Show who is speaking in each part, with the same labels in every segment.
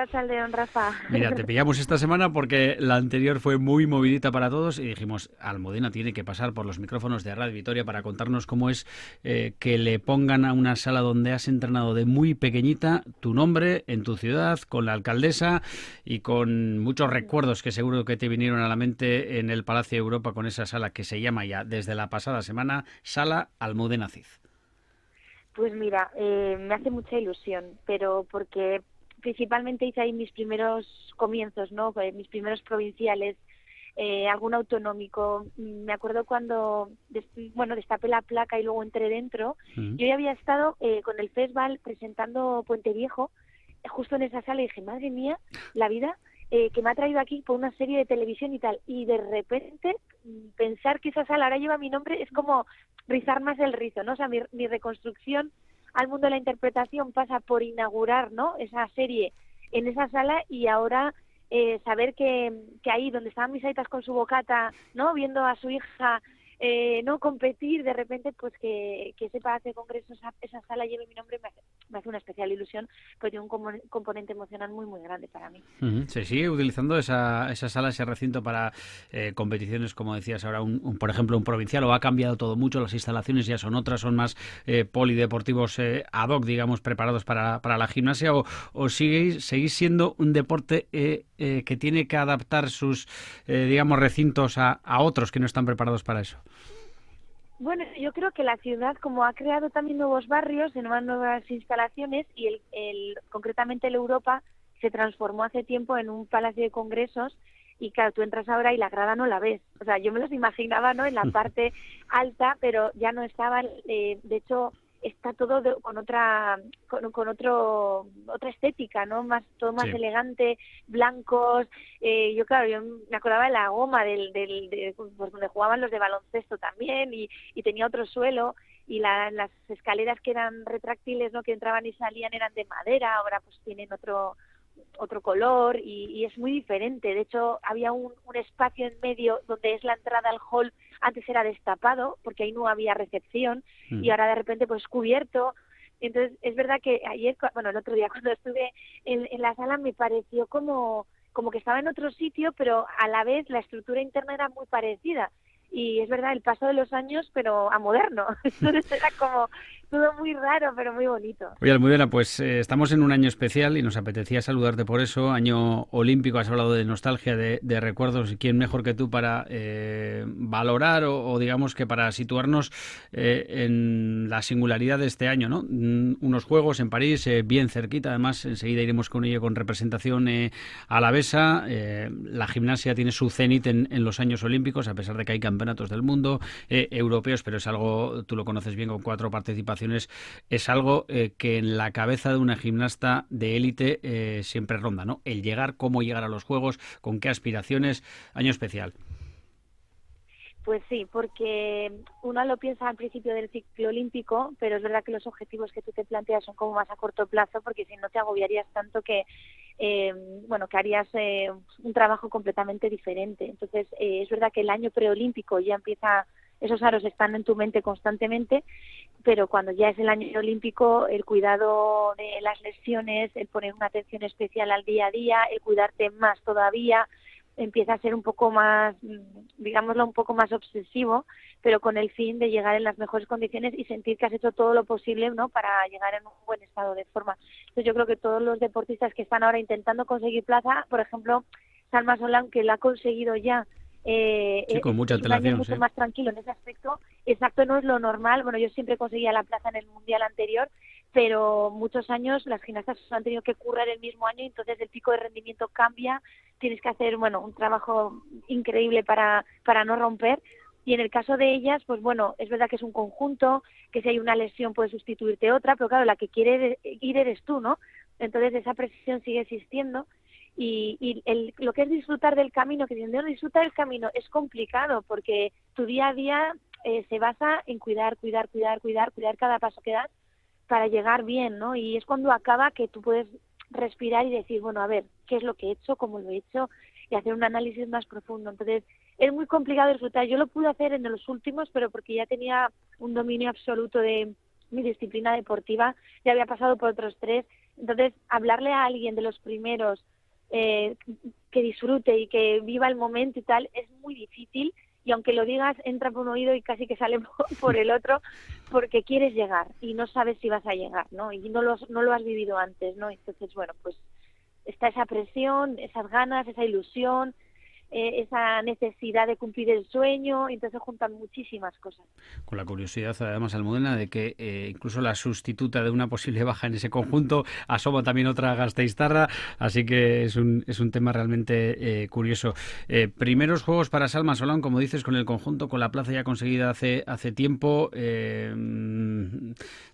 Speaker 1: Arratsaldeon, Rafa.
Speaker 2: Mira, te pillamos esta semana porque la anterior fue muy movidita para todos y dijimos, Almudena tiene que pasar por los micrófonos de Radio Vitoria para contarnos cómo es que le pongan a una sala donde has entrenado de muy pequeñita tu nombre en tu ciudad, con la alcaldesa y con muchos recuerdos que seguro que te vinieron a la mente en el Palacio de Europa con esa sala que se llama ya desde la pasada semana Sala Almudena Cid.
Speaker 1: Pues mira, me hace mucha ilusión, pero porque principalmente hice ahí mis primeros comienzos, ¿no? Mis primeros provinciales, algún autonómico. Me acuerdo cuando, destapé la placa y luego entré dentro. Yo ya había estado con el festival presentando Puente Viejo, justo en esa sala, y dije, madre mía, la vida que me ha traído aquí por una serie de televisión y tal. Y de repente pensar que esa sala ahora lleva mi nombre es como rizar más el rizo, ¿no? O sea, mi reconstrucción al mundo de la interpretación pasa por inaugurar, ¿no?, esa serie en esa sala, y ahora saber que ahí donde estaban mis aitas con su bocata, ¿no?, viendo a su hija no competir, de repente pues que ese Palacio de Congresos, esa sala lleve mi nombre, me hace una especial ilusión, porque tiene un componente emocional muy muy grande para mí.
Speaker 2: Se sigue utilizando esa sala, ese recinto para competiciones, como decías ahora, por ejemplo, un provincial, o ha cambiado todo mucho, las instalaciones ya son otras, son más polideportivos ad hoc, digamos, preparados para la gimnasia, o seguís siendo un deporte que tiene que adaptar sus, digamos, recintos a otros que no están preparados para eso?
Speaker 1: Bueno, yo creo que la ciudad, como ha creado también nuevos barrios, de nuevas instalaciones, y concretamente el Europa se transformó hace tiempo en un palacio de congresos, y claro, tú entras ahora y la grada no la ves. O sea, yo me los imaginaba, ¿no?, en la parte alta, pero ya no estaban. De hecho, está todo con otra estética, ¿no? Todo más
Speaker 2: Sí.
Speaker 1: elegante, blancos. Yo me acordaba de la goma pues, donde jugaban los de baloncesto también, y tenía otro suelo, y las escaleras que eran retráctiles, ¿no?, que entraban y salían, eran de madera. Ahora pues tienen otro color, y es muy diferente. De hecho, había un espacio en medio donde es la entrada al hall. Antes era destapado porque ahí no había recepción, y ahora de repente pues cubierto. Entonces es verdad que el otro día cuando estuve en la sala, me pareció como que estaba en otro sitio, pero a la vez la estructura interna era muy parecida. Y es verdad, el paso de los años, pero a moderno. Entonces era como todo muy raro, pero muy bonito.
Speaker 2: Oye, Almudena, pues estamos en un año especial y nos apetecía saludarte por eso. Año olímpico, has hablado de nostalgia, de recuerdos, y quién mejor que tú para valorar o digamos que para situarnos en la singularidad de este año, ¿no? Unos Juegos en París, bien cerquita, además enseguida iremos con ello con representación alavesa. La gimnasia tiene su cenit en los años olímpicos, a pesar de que hay campeonatos del mundo, europeos, pero es algo, tú lo conoces bien, con 4 participaciones, es algo que en la cabeza de una gimnasta de élite siempre ronda, ¿no? El llegar, cómo llegar a los Juegos, con qué aspiraciones. Año especial.
Speaker 1: Pues sí, porque uno lo piensa al principio del ciclo olímpico, pero es verdad que los objetivos que tú te planteas son como más a corto plazo, porque si no te agobiarías tanto que harías un trabajo completamente diferente. Entonces, es verdad que el año preolímpico ya empieza, esos aros están en tu mente constantemente, pero cuando ya es el año olímpico, el cuidado de las lesiones, el poner una atención especial al día a día, el cuidarte más todavía, empieza a ser un poco más, digámoslo, un poco más obsesivo, pero con el fin de llegar en las mejores condiciones y sentir que has hecho todo lo posible, ¿no?, para llegar en un buen estado de forma. Entonces yo creo que todos los deportistas que están ahora intentando conseguir plaza, por ejemplo, Salma Solán, que lo ha conseguido ya,
Speaker 2: Sí, con mucha
Speaker 1: es un año
Speaker 2: antelación,
Speaker 1: mucho
Speaker 2: sí.
Speaker 1: más tranquilo en ese aspecto. Exacto, no es lo normal. Bueno, yo siempre conseguía la plaza en el mundial anterior, pero muchos años las gimnastas han tenido que currar el mismo año, entonces el pico de rendimiento cambia, tienes que hacer, un trabajo increíble para no romper. Y en el caso de ellas, pues bueno, es verdad que es un conjunto, que si hay una lesión puede sustituirte otra, pero claro, la que quiere ir eres tú, ¿no? Entonces esa presión sigue existiendo. Y lo que es disfrutar del camino, que si no disfrutar del camino es complicado, porque tu día a día se basa en cuidar cada paso que das para llegar bien, ¿no? Y es cuando acaba que tú puedes respirar y decir, bueno, a ver, ¿qué es lo que he hecho? ¿Cómo lo he hecho? Y hacer un análisis más profundo. Entonces, es muy complicado disfrutar. Yo lo pude hacer en los últimos, pero porque ya tenía un dominio absoluto de mi disciplina deportiva, ya había pasado por otros 3, Entonces, hablarle a alguien de los primeros que disfrute y que viva el momento y tal, es muy difícil, y aunque lo digas, entra por un oído y casi que sale por el otro, porque quieres llegar y no sabes si vas a llegar, ¿no? Y no lo has vivido antes, ¿no? Entonces, bueno, pues está esa presión, esas ganas, esa ilusión, esa necesidad de cumplir el sueño, y entonces se juntan muchísimas cosas.
Speaker 2: Con la curiosidad, además, Almudena, de que incluso la sustituta de una posible baja en ese conjunto asoma también otra Gasteiztarra, así que es un tema realmente curioso. Primeros juegos para Salma Solán, como dices, con el conjunto, con la plaza ya conseguida hace tiempo,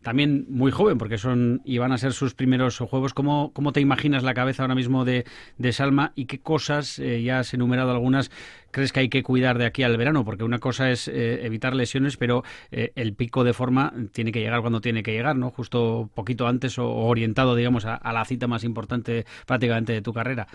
Speaker 2: también muy joven, porque y van a ser sus primeros juegos. ¿Cómo te imaginas la cabeza ahora mismo de Salma, y qué cosas, ya has enumerado algunas, crees que hay que cuidar de aquí al verano? Porque una cosa es evitar lesiones, pero el pico de forma tiene que llegar cuando tiene que llegar, ¿no? Justo poquito antes, o orientado, digamos, a la cita más importante prácticamente de tu carrera.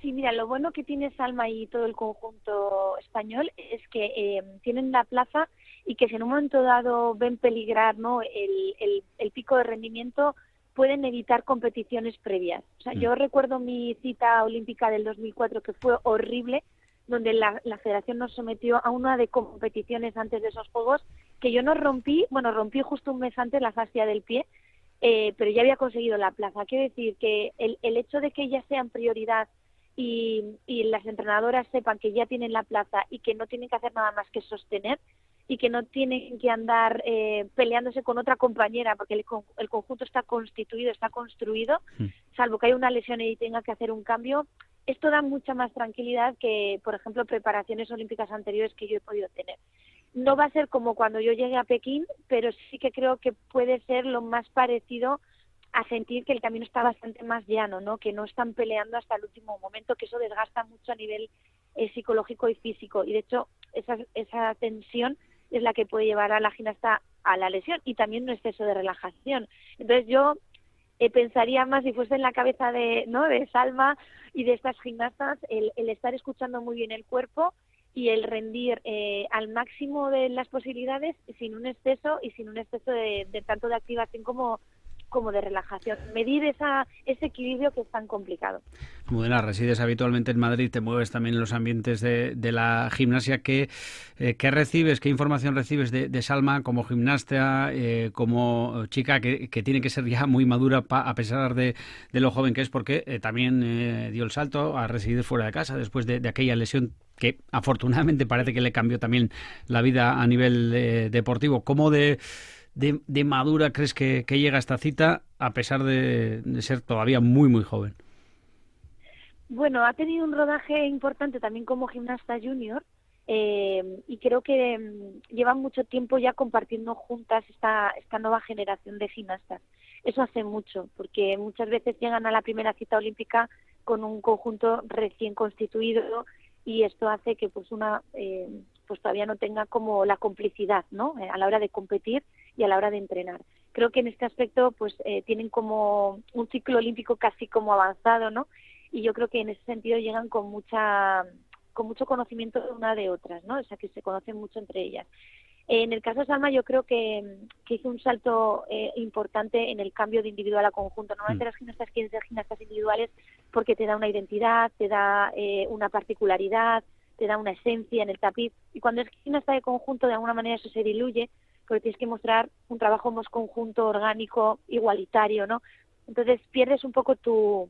Speaker 1: Sí, mira, lo bueno que tiene Salma y todo el conjunto español es que tienen la plaza, y que si en un momento dado ven peligrar, ¿no?, el pico de rendimiento, pueden evitar competiciones previas. O sea, yo recuerdo mi cita olímpica del 2004, que fue horrible, donde la federación nos sometió a una de competiciones antes de esos Juegos, que yo no rompí, bueno, rompí justo un mes antes la fascia del pie, pero ya había conseguido la plaza. Quiero decir que el hecho de que ellas sean prioridad, y las entrenadoras sepan que ya tienen la plaza y que no tienen que hacer nada más que sostener, y que no tienen que andar peleándose con otra compañera, porque el conjunto está constituido, está construido, salvo que haya una lesión y tenga que hacer un cambio. Esto da mucha más tranquilidad que, por ejemplo, preparaciones olímpicas anteriores que yo he podido tener. No va a ser como cuando yo llegué a Pekín, pero sí que creo que puede ser lo más parecido a sentir que el camino está bastante más llano, ¿no? Que no están peleando hasta el último momento, que eso desgasta mucho a nivel psicológico y físico, y de hecho esa tensión es la que puede llevar a la gimnasta a la lesión, y también un exceso de relajación. Entonces yo pensaría más, si fuese en la cabeza de Salma y de estas gimnastas, el estar escuchando muy bien el cuerpo, y el rendir al máximo de las posibilidades, sin un exceso, y sin un exceso de tanto de activación como de relajación. Medir ese equilibrio, que es tan complicado.
Speaker 2: Almudena, resides habitualmente en Madrid, te mueves también en los ambientes de la gimnasia. ¿Qué recibes, qué información recibes de Salma como gimnasta, como chica que tiene que ser ya muy madura a pesar de lo joven que es? Porque también dio el salto a residir fuera de casa después de aquella lesión que afortunadamente parece que le cambió también la vida a nivel deportivo. ¿Cómo de madura crees que llega a esta cita, a pesar de ser todavía muy, muy joven?
Speaker 1: Bueno, ha tenido un rodaje importante también como gimnasta junior, y creo que llevan mucho tiempo ya compartiendo juntas esta nueva generación de gimnastas. Eso hace mucho, porque muchas veces llegan a la primera cita olímpica con un conjunto recién constituido, y esto hace que pues todavía no tenga como la complicidad, ¿no?, a la hora de competir y a la hora de entrenar. Creo que en este aspecto pues tienen como un ciclo olímpico casi como avanzado, ¿no? Y yo creo que en ese sentido llegan con mucho conocimiento de una de otras, ¿no? O sea, que se conocen mucho entre ellas. En el caso de Salma, yo creo que hizo un salto importante en el cambio de individual a conjunto. Normalmente las gimnastas quieren ser gimnastas individuales porque te da una identidad, te da una particularidad, te da una esencia en el tapiz, y cuando es gimnasta de conjunto, de alguna manera eso se diluye, porque tienes que mostrar un trabajo más conjunto, orgánico, igualitario, ¿no? Entonces pierdes un poco tu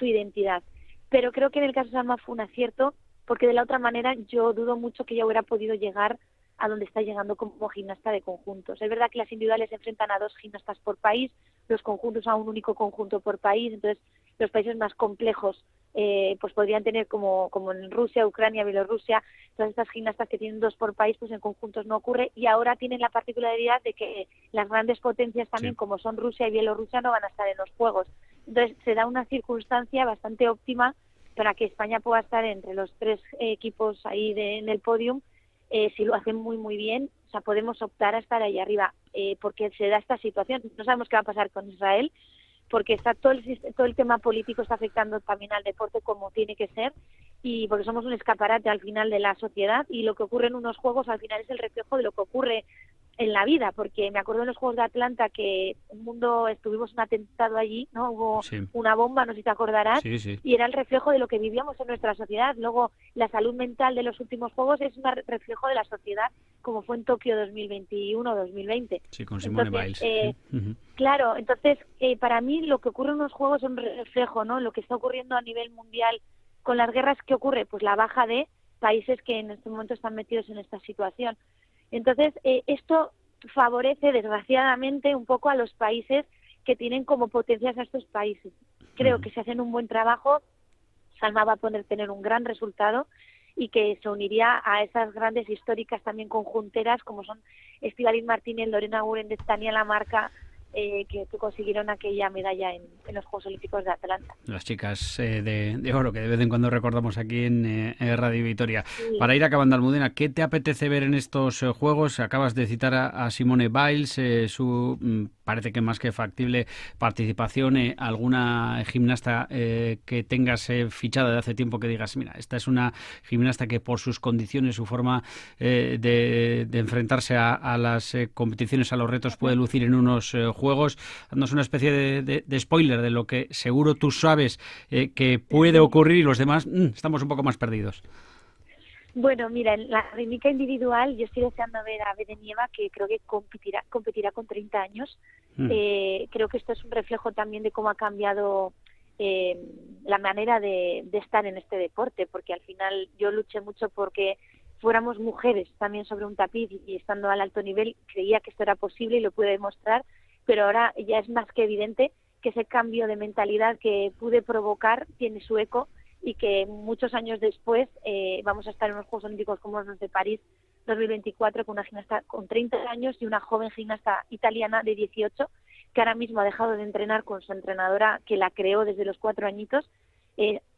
Speaker 1: identidad. Pero creo que en el caso de Salma fue un acierto, porque de la otra manera yo dudo mucho que ella hubiera podido llegar a donde está llegando como gimnasta de conjuntos. Es verdad que las individuales se enfrentan a 2 gimnastas por país, los conjuntos a un único conjunto por país, entonces los países más complejos pues podrían tener como en Rusia, Ucrania, Bielorrusia, todas estas gimnastas que tienen 2 por país, pues en conjuntos no ocurre, y ahora tienen la particularidad de que las grandes potencias también, como son Rusia y Bielorrusia, no van a estar en los Juegos. Entonces se da una circunstancia bastante óptima para que España pueda estar entre los 3 equipos ahí en el podium. Si lo hacen muy muy bien, o sea, podemos optar a estar ahí arriba, porque se da esta situación. No sabemos qué va a pasar con Israel, porque está todo el tema político está afectando también al deporte como tiene que ser, y porque somos un escaparate al final de la sociedad, y lo que ocurre en unos juegos al final es el reflejo de lo que ocurre en la vida, porque me acuerdo en los Juegos de Atlanta que tuvimos un atentado allí, ¿no? Hubo
Speaker 2: Sí,
Speaker 1: una bomba, no sé si te acordarás,
Speaker 2: sí, sí.
Speaker 1: y era el reflejo de lo que vivíamos en nuestra sociedad. Luego, la salud mental de los últimos Juegos es un reflejo de la sociedad, como fue en Tokio 2021-2020.
Speaker 2: Sí, con Simone
Speaker 1: Entonces,
Speaker 2: Biles. Ujú.
Speaker 1: claro, entonces, para mí lo que ocurre en los Juegos es un reflejo, ¿no? Lo que está ocurriendo a nivel mundial con las guerras, ¿qué ocurre? Pues la baja de países que en este momento están metidos en esta situación. Entonces, esto favorece, desgraciadamente, un poco a los países que tienen como potencias a estos países. Creo que si hacen un buen trabajo, Salma va a poder tener un gran resultado y que se uniría a esas grandes históricas también conjunteras como son Estíbaliz Martínez, Lorena Gurendez, Tania Lamarca, que consiguieron aquella medalla en los Juegos Olímpicos de Atlanta.
Speaker 2: Las chicas de oro que de vez en cuando recordamos aquí en Radio Vitoria.
Speaker 1: Sí.
Speaker 2: Para ir acabando, Almudena, ¿qué te apetece ver en estos Juegos? Acabas de citar a Simone Biles, parece que más que factible participación. ¿Alguna gimnasta que tengas fichada de hace tiempo que digas, mira, esta es una gimnasta que por sus condiciones, su forma de enfrentarse a las competiciones, a los retos, puede lucir en unos Juegos? Haznos una especie de spoiler de lo que seguro tú sabes que puede ocurrir y los demás estamos un poco más perdidos.
Speaker 1: Bueno, mira, en la rítmica individual yo estoy deseando ver a Bedenieva, que creo que competirá con 30 años. Creo que esto es un reflejo también de cómo ha cambiado la manera de estar en este deporte, porque al final yo luché mucho porque fuéramos mujeres también sobre un tapiz y estando al alto nivel creía que esto era posible y lo pude demostrar, pero ahora ya es más que evidente que ese cambio de mentalidad que pude provocar tiene su eco y que muchos años después vamos a estar en unos Juegos Olímpicos como los de París 2024 con una gimnasta con 30 años y una joven gimnasta italiana de 18 que ahora mismo ha dejado de entrenar con su entrenadora que la creó desde los 4 añitos.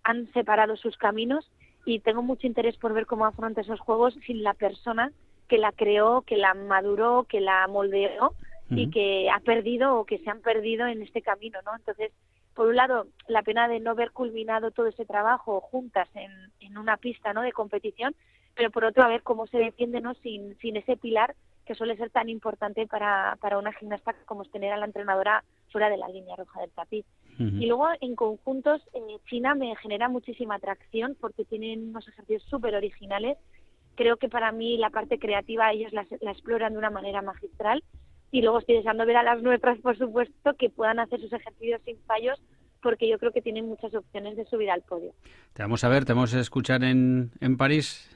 Speaker 1: Han separado sus caminos y tengo mucho interés por ver cómo afronta esos Juegos sin la persona que la creó, que la maduró, que la moldeó y que ha perdido o que se han perdido en este camino, ¿no? Entonces, por un lado, la pena de no haber culminado todo ese trabajo juntas en una pista, ¿no?, de competición, pero por otro, a ver cómo se defiende, ¿no?, sin ese pilar que suele ser tan importante para una gimnasta como es tener a la entrenadora fuera de la línea roja del tapiz. Y luego, en conjuntos, China me genera muchísima atracción porque tienen unos ejercicios súper originales. Creo que para mí la parte creativa ellos la exploran de una manera magistral. Y luego estoy deseando ver a las nuestras, por supuesto, que puedan hacer sus ejercicios sin fallos, porque yo creo que tienen muchas opciones de subir al podio.
Speaker 2: Te vamos a ver, te vamos a escuchar en París,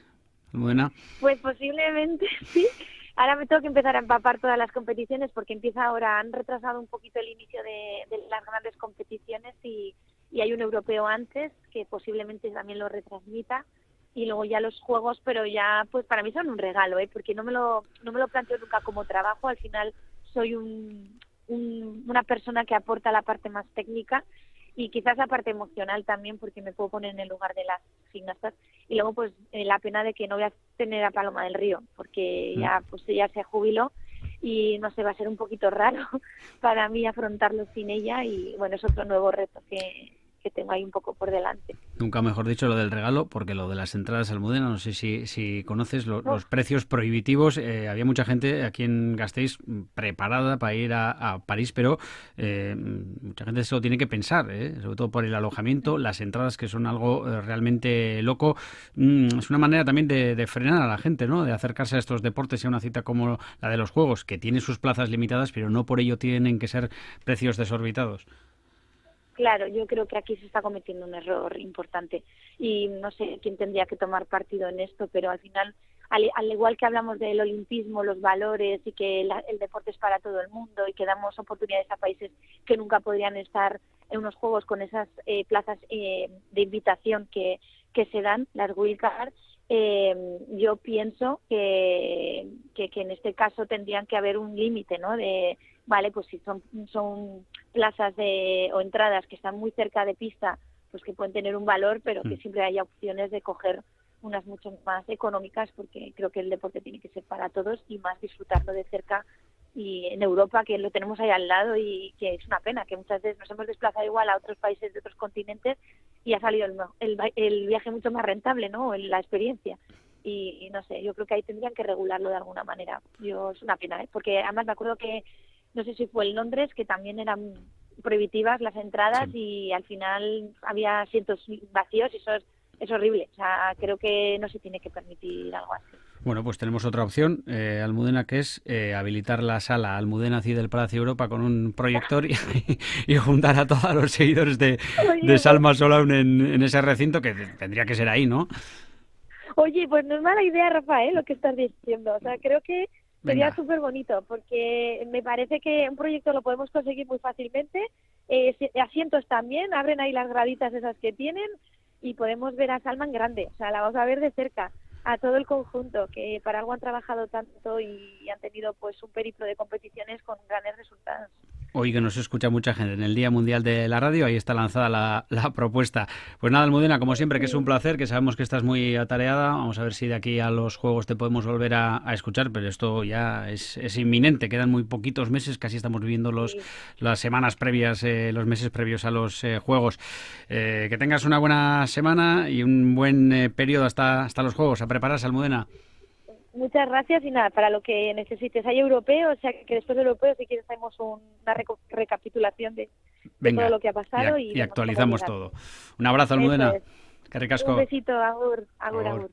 Speaker 2: Almudena.
Speaker 1: Pues posiblemente sí. Ahora me tengo que empezar a empapar todas las competiciones porque empieza ahora, han retrasado un poquito el inicio de las grandes competiciones y hay un europeo antes que posiblemente también lo retransmita y luego ya los juegos, pero ya pues para mí son un regalo, porque no me lo planteo nunca como trabajo. Al final soy una persona que aporta la parte más técnica y quizás la parte emocional también, porque me puedo poner en el lugar de las gimnastas. Y luego pues la pena de que no voy a tener a Paloma del Río, porque ya pues ella se jubiló y no sé, va a ser un poquito raro para mí afrontarlo sin ella y bueno, es otro nuevo reto que tengo ahí un poco por delante.
Speaker 2: Nunca mejor dicho lo del regalo, porque lo de las entradas, Almudena, no sé si conoces los precios prohibitivos. Había mucha gente aquí en Gasteiz preparada para ir a París, pero mucha gente se lo tiene que pensar, sobre todo por el alojamiento, las entradas que son algo realmente loco. Es una manera también de frenar a la gente, ¿no?, de acercarse a estos deportes y a una cita como la de los Juegos, que tiene sus plazas limitadas, pero no por ello tienen que ser precios desorbitados.
Speaker 1: Claro, yo creo que aquí se está cometiendo un error importante y no sé quién tendría que tomar partido en esto, pero al final, al igual que hablamos del olimpismo, los valores y que el deporte es para todo el mundo y que damos oportunidades a países que nunca podrían estar en unos juegos con esas plazas de invitación que se dan, las wildcards, yo pienso que en este caso tendrían que haber un límite, ¿no?, de vale, pues si son plazas o entradas que están muy cerca de pista, pues que pueden tener un valor, pero que siempre haya opciones de coger unas mucho más económicas, porque creo que el deporte tiene que ser para todos y más disfrutarlo de cerca y en Europa, que lo tenemos ahí al lado y que es una pena, que muchas veces nos hemos desplazado igual a otros países de otros continentes y ha salido el viaje mucho más rentable, ¿no?, la experiencia. y no sé, yo creo que ahí tendrían que regularlo de alguna manera. Es una pena, porque además me acuerdo que, no sé si fue en Londres, que también eran prohibitivas las entradas
Speaker 2: Sí.
Speaker 1: y al final había asientos vacíos y eso es horrible. O sea, creo que no se tiene que permitir algo así.
Speaker 2: Bueno, pues tenemos otra opción, Almudena, que es habilitar la sala Almudena Cid del Palacio Europa con un proyector y juntar a todos los seguidores de
Speaker 1: Oye, pues,
Speaker 2: Salma Solán en ese recinto, que tendría que ser ahí, ¿no?
Speaker 1: oye, pues no es mala idea, Rafael, lo que estás diciendo. O sea, creo que sería
Speaker 2: Venga.
Speaker 1: súper bonito porque me parece que un proyecto lo podemos conseguir muy fácilmente. Asientos también, abren ahí las graditas esas que tienen y podemos ver a Salma en grande. O sea, la vamos a ver de cerca, a todo el conjunto, que para algo han trabajado tanto y han tenido pues un periplo de competiciones con grandes resultados.
Speaker 2: Hoy que nos escucha mucha gente en el Día Mundial de la Radio, ahí está lanzada la propuesta. Pues nada, Almudena, como siempre, que es un
Speaker 1: Sí,
Speaker 2: placer, que sabemos que estás muy atareada. Vamos a ver si de aquí a los Juegos te podemos volver a escuchar, pero esto ya es inminente. Quedan muy poquitos meses, casi estamos viviendo
Speaker 1: sí.
Speaker 2: las semanas previas, los meses previos a los Juegos. Que tengas una buena semana y un buen periodo hasta los Juegos. A prepararse, Almudena.
Speaker 1: Muchas gracias y nada, para lo que necesites. Hay europeos, o sea que después de europeos si quieres hacemos una recapitulación de todo
Speaker 2: Venga,
Speaker 1: lo que ha pasado y
Speaker 2: y
Speaker 1: vemos cómo
Speaker 2: actualizamos
Speaker 1: llegar.
Speaker 2: todo. Un abrazo,
Speaker 1: Eso
Speaker 2: Almudena.
Speaker 1: es.
Speaker 2: Que
Speaker 1: Un
Speaker 2: ricasco.
Speaker 1: besito, agur, agur,
Speaker 2: Agur.
Speaker 1: agur.